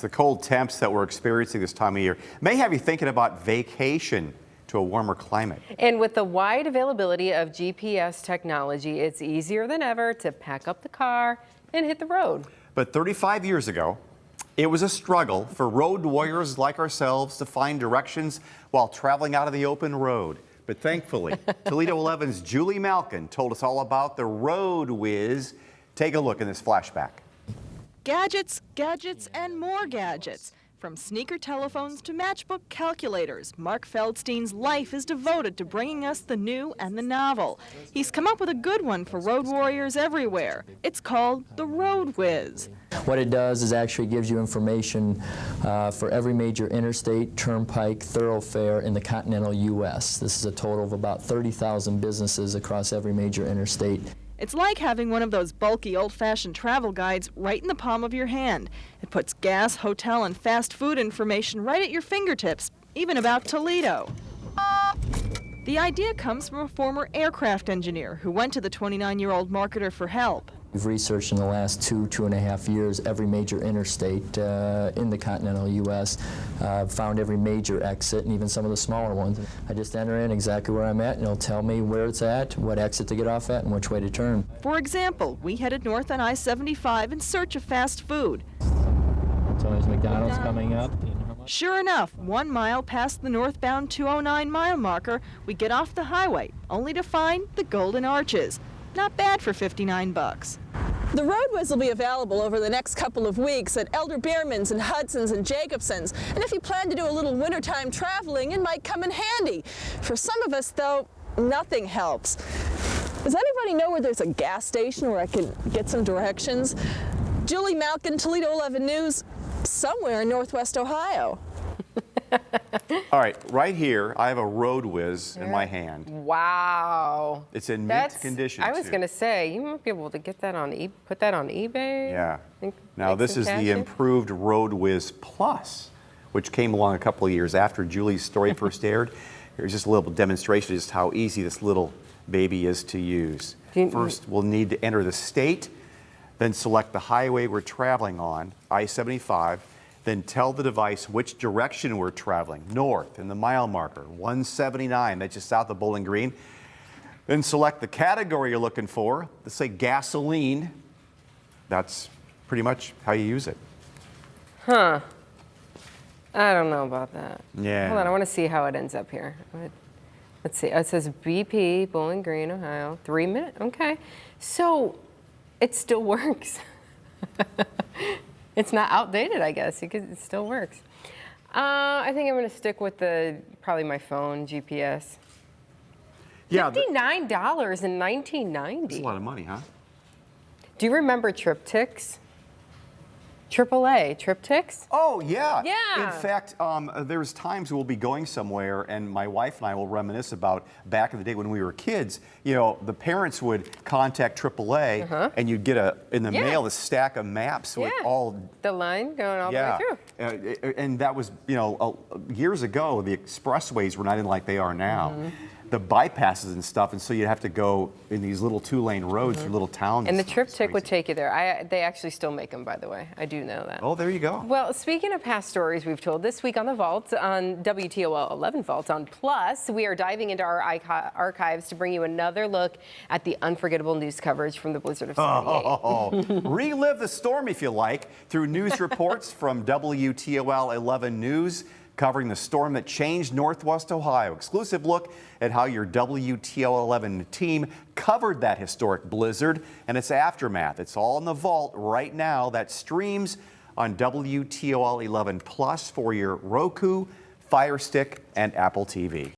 The cold temps that we're experiencing this time of year may have you thinking about vacation to a warmer climate. And with the wide availability of GPS technology, it's easier than ever to pack up the car and hit the road. But 35 years ago, it was a struggle for road warriors like ourselves to find directions while traveling out of the open road. But thankfully, Toledo 11's Julie Malkin told us all about the Road Whiz. Take a look in this flashback. Gadgets, gadgets, and more gadgets. From sneaker telephones to matchbook calculators, Mark Feldstein's life is devoted to bringing us the new and the novel. He's come up with a good one for road warriors everywhere. It's called the Road Whiz. What it does is actually gives you information for every major interstate, turnpike, thoroughfare in the continental U.S. This is a total of about 30,000 businesses across every major interstate. It's like having one of those bulky, old-fashioned travel guides right in the palm of your hand. It puts gas, hotel, and fast food information right at your fingertips, even about Toledo. The idea comes from a former aircraft engineer who went to the 29-year-old marketer for help. We've researched in the last two and a half years every major interstate in the continental U.S., found every major exit and even some of the smaller ones. I just enter in exactly where I'm at and it'll tell me where it's at, what exit to get off at, and which way to turn. For example, we headed north on I-75 in search of fast food. So there's McDonald's coming up. Sure enough, 1 mile past the northbound 209 mile marker, we get off the highway, only to find the Golden Arches. Not bad for 59 bucks. The Road Whiz will be available over the next couple of weeks at Elder Beerman's and Hudson's and Jacobson's. And if you plan to do a little wintertime traveling, it might come in handy. For some of us, though, nothing helps. Does anybody know where there's a gas station where I could get some directions? Julie Malkin, Toledo 11 News, somewhere in Northwest Ohio. All right, right here, I have a Road Whiz in my hand. Wow. It's in mint condition. I was going to say, you might be able to get that on put that on eBay. Yeah. Now this is the improved Road Whiz Plus, which came along a couple of years after Julie's story first aired. Here's just a little demonstration of just how easy this little baby is to use. First, we'll need to enter the state, then select the highway we're traveling on, I-75. Then tell the device which direction we're traveling, north in the mile marker, 179, that's just south of Bowling Green. Then select the category you're looking for. Let's say gasoline. That's pretty much how you use it. Huh. I don't know about that. Yeah. Hold on, I want to see how it ends up here. Let's see. It says BP, Bowling Green, Ohio. 3 minutes. Okay. So it still works. It's not outdated, I guess, because it still works. I think I'm going to stick with probably my phone GPS. Yeah. $59 in 1990. That's a lot of money, huh? Do you remember triptychs? AAA, triptychs? Oh, yeah. Yeah. In fact, there's times we'll be going somewhere and my wife and I will reminisce about back in the day when we were kids. You know, the parents would contact AAA and you'd get in the mail a stack of maps with all... The line going all the way through. And that was, you know, years ago, the expressways were not in like they are now. The bypasses and stuff, and so you'd have to go in these little 2-lane roads through little towns. And the triptych would take you there. They actually still make them, by the way. I do know that. Oh, there you go. Well, speaking of past stories we've told this week on The Vault, on WTOL 11 Vault on Plus, we are diving into our archives to bring you another look at the unforgettable news coverage from the blizzard of 78. Relive the storm, if you like, through news reports from WTOL 11 News, covering the storm that changed Northwest Ohio. Exclusive look at how your WTOL 11 team covered that historic blizzard and its aftermath. It's all in the vault right now. That streams on WTOL 11 Plus for your Roku, Fire Stick, and Apple TV.